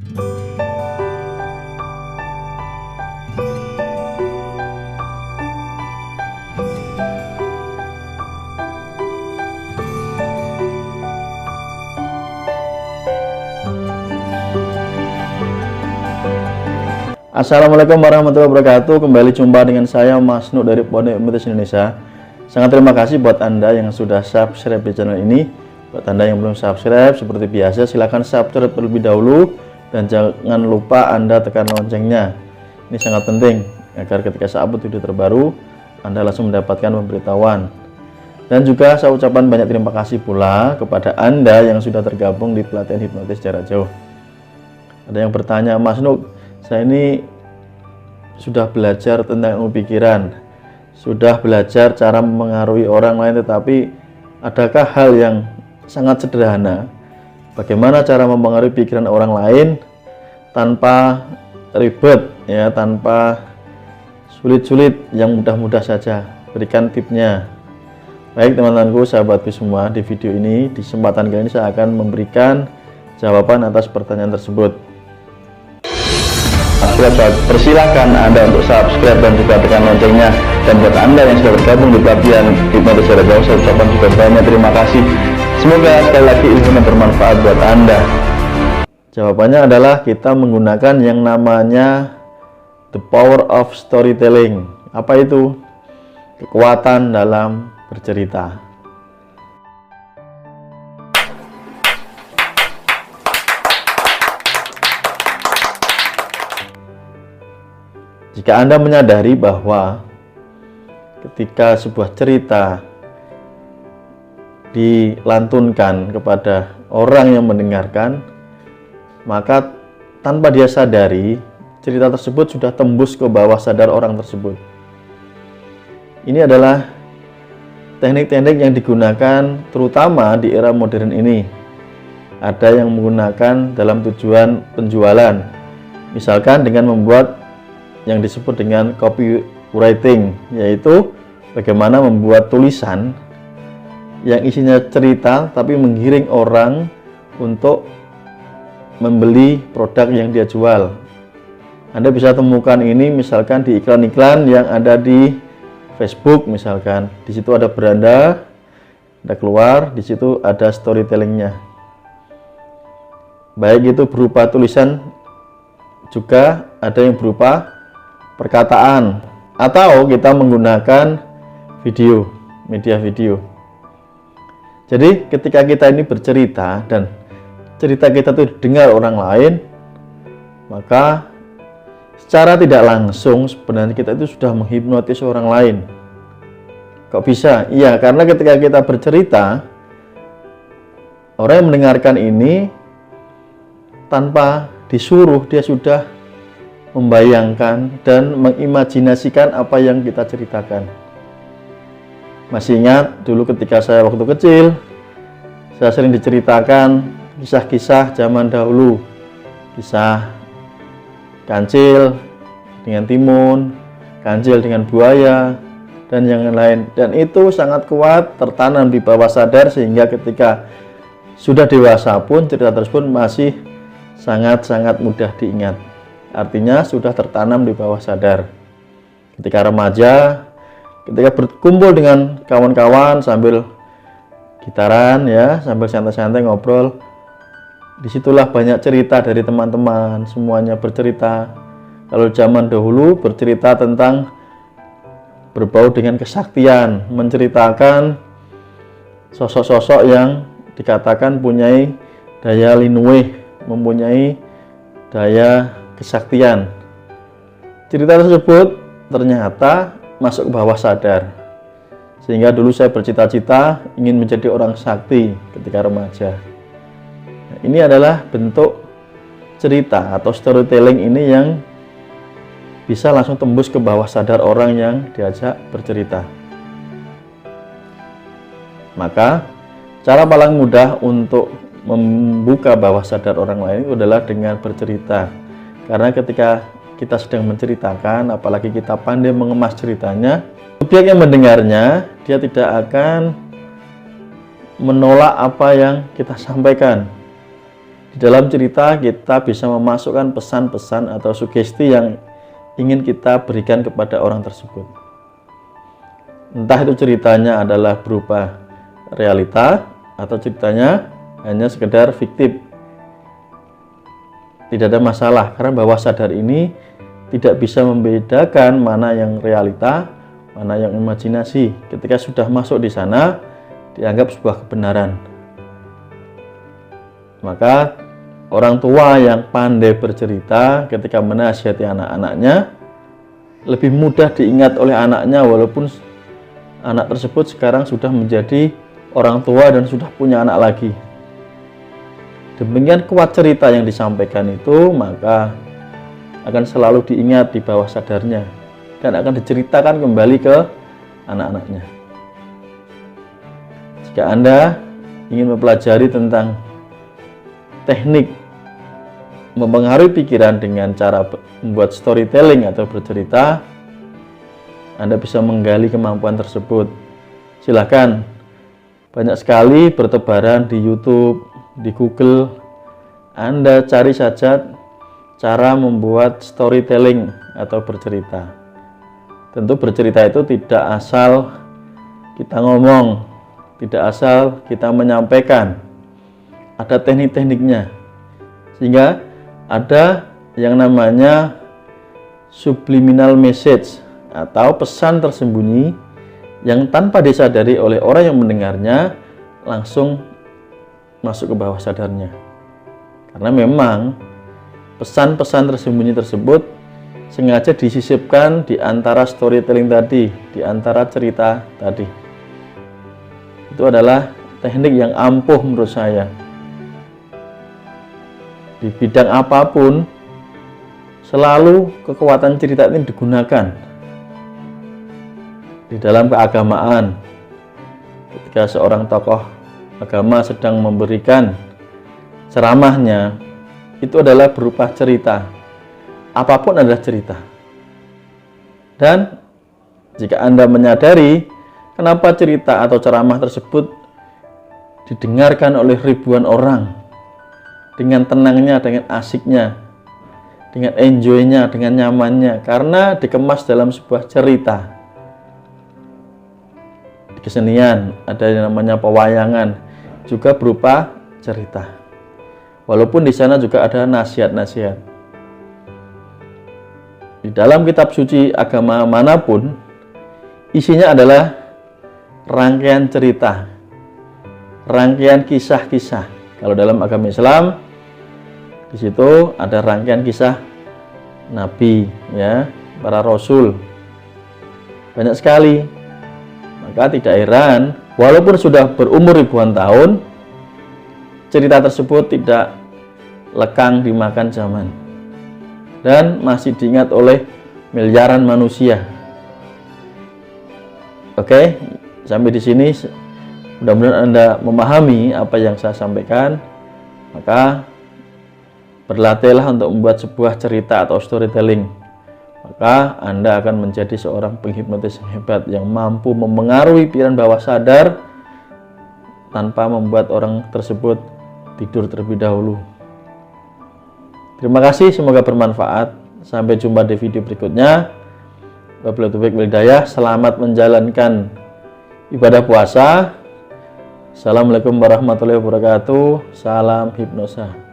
Assalamualaikum warahmatullahi wabarakatuh. Kembali jumpa dengan saya Mas Nuk dari Pondok Ilmu Teknis Indonesia. Sangat terima kasih buat Anda yang sudah subscribe di channel ini. Buat Anda yang belum subscribe, seperti biasa silahkan subscribe terlebih dahulu. Dan jangan lupa Anda tekan loncengnya. Ini sangat penting agar ketika saya upload video terbaru Anda langsung mendapatkan pemberitahuan. Dan juga saya ucapkan banyak terima kasih pula kepada Anda yang sudah tergabung di pelatihan hipnotis jarak jauh. Ada yang bertanya, Mas Nuk, saya ini sudah belajar tentang ilmu pikiran, sudah belajar cara mempengaruhi orang lain, tetapi adakah hal yang sangat sederhana, bagaimana cara mempengaruhi pikiran orang lain tanpa ribet, ya, tanpa sulit-sulit, yang mudah-mudah saja? Berikan tipnya. Baik teman-temanku, sahabatku semua, di video ini, di kesempatan kali ini saya akan memberikan jawaban atas pertanyaan tersebut. Persilahkan Anda untuk subscribe dan juga tekan loncengnya. Dan buat Anda yang sudah bergabung di pelatihan hipnotis jarak jauh, saya ucapkan juga banyak terima kasih. Semoga sekali lagi ilmunya bermanfaat buat Anda. Jawabannya adalah kita menggunakan yang namanya the power of storytelling. Apa itu? Kekuatan dalam bercerita. Jika Anda menyadari bahwa ketika sebuah cerita dilantunkan kepada orang yang mendengarkan, maka tanpa dia sadari, cerita tersebut sudah tembus ke bawah sadar orang tersebut. Ini adalah teknik-teknik yang digunakan terutama di era modern ini. Ada yang menggunakan dalam tujuan penjualan, misalkan dengan membuat yang disebut dengan copywriting, yaitu bagaimana membuat tulisan yang isinya cerita tapi menggiring orang untuk membeli produk yang dia jual. Anda bisa temukan ini misalkan di iklan-iklan yang ada di Facebook, misalkan di situ ada beranda, ada keluar, di situ ada storytellingnya. Baik itu berupa tulisan, juga ada yang berupa perkataan, atau kita menggunakan video, media video. Jadi ketika kita ini bercerita dan cerita kita itu didengar orang lain, maka secara tidak langsung sebenarnya kita itu sudah menghipnotis orang lain. Kok bisa? Iya, karena ketika kita bercerita, orang yang mendengarkan ini tanpa disuruh dia sudah membayangkan dan mengimajinasikan apa yang kita ceritakan. Masih ingat dulu ketika saya waktu kecil, saya sering diceritakan kisah-kisah zaman dahulu, kisah kancil dengan timun, kancil dengan buaya, dan yang lain. Dan itu sangat kuat tertanam di bawah sadar, sehingga ketika sudah dewasa pun cerita tersebut masih sangat-sangat mudah diingat. Artinya sudah tertanam di bawah sadar. Ketika remaja, ketika berkumpul dengan kawan-kawan sambil gitaran, ya, sambil santai-santai ngobrol, disitulah banyak cerita dari teman-teman, semuanya bercerita. Kalau zaman dahulu bercerita tentang berbau dengan kesaktian, menceritakan sosok-sosok yang dikatakan punyai daya linueh, mempunyai daya kesaktian. Cerita tersebut ternyata masuk ke bawah sadar, sehingga dulu saya bercita-cita ingin menjadi orang sakti ketika remaja. Nah, ini adalah bentuk cerita atau storytelling ini yang bisa langsung tembus ke bawah sadar orang yang diajak bercerita. Maka cara paling mudah untuk membuka bawah sadar orang lain adalah dengan bercerita. Karena ketika kita sedang menceritakan, apalagi kita pandai mengemas ceritanya, subjek yang mendengarnya dia tidak akan menolak apa yang kita sampaikan. Di dalam cerita kita bisa memasukkan pesan-pesan atau sugesti yang ingin kita berikan kepada orang tersebut. Entah itu ceritanya adalah berupa realita atau ceritanya hanya sekedar fiktif. Tidak ada masalah, karena bawah sadar ini tidak bisa membedakan mana yang realita, mana yang imajinasi. Ketika sudah masuk di sana, dianggap sebuah kebenaran. Maka orang tua yang pandai bercerita ketika menasihati anak-anaknya lebih mudah diingat oleh anaknya, walaupun anak tersebut sekarang sudah menjadi orang tua dan sudah punya anak lagi. Demikian kuat cerita yang disampaikan itu, maka akan selalu diingat di bawah sadarnya dan akan diceritakan kembali ke anak-anaknya. Jika Anda ingin mempelajari tentang teknik mempengaruhi pikiran dengan cara membuat storytelling atau bercerita, Anda bisa menggali kemampuan tersebut. Silakan, banyak sekali bertebaran di YouTube, di Google. Anda cari saja cara membuat storytelling atau bercerita. Tentu bercerita itu tidak asal kita ngomong, tidak asal kita menyampaikan. Ada teknik-tekniknya, sehingga ada yang namanya subliminal message atau pesan tersembunyi yang tanpa disadari oleh orang yang mendengarnya langsung masuk ke bawah sadarnya. Karena memang pesan-pesan tersembunyi tersebut sengaja disisipkan di antara storytelling tadi, di antara cerita tadi. Itu adalah teknik yang ampuh menurut saya. Di bidang apapun, selalu kekuatan cerita ini digunakan. Di dalam keagamaan, ketika seorang tokoh agama sedang memberikan ceramahnya, itu adalah berupa cerita. Apapun adalah cerita. Dan jika Anda menyadari kenapa cerita atau ceramah tersebut didengarkan oleh ribuan orang dengan tenangnya, dengan asiknya, dengan enjoy-nya, dengan nyamannya, karena dikemas dalam sebuah cerita. Di kesenian ada yang namanya pewayangan, juga berupa cerita. Walaupun di sana juga ada nasihat-nasihat. Di dalam kitab suci agama manapun, isinya adalah rangkaian cerita, rangkaian kisah-kisah. Kalau dalam agama Islam, di situ ada rangkaian kisah Nabi, ya, para Rasul, banyak sekali. Maka tidak heran, walaupun sudah berumur ribuan tahun, cerita tersebut tidak lekang dimakan zaman dan masih diingat oleh miliaran manusia. Oke, sampai di sini mudah-mudahan Anda memahami apa yang saya sampaikan. Maka berlatihlah untuk membuat sebuah cerita atau storytelling. Maka Anda akan menjadi seorang penghipnotis yang hebat, yang mampu memengaruhi pikiran bawah sadar tanpa membuat orang tersebut tidur terlebih dahulu. Terima kasih, semoga bermanfaat. Sampai jumpa di video berikutnya. Wabillahi taufiq wal hidayah. Selamat menjalankan ibadah puasa. Assalamualaikum warahmatullahi wabarakatuh. Salam hipnosa.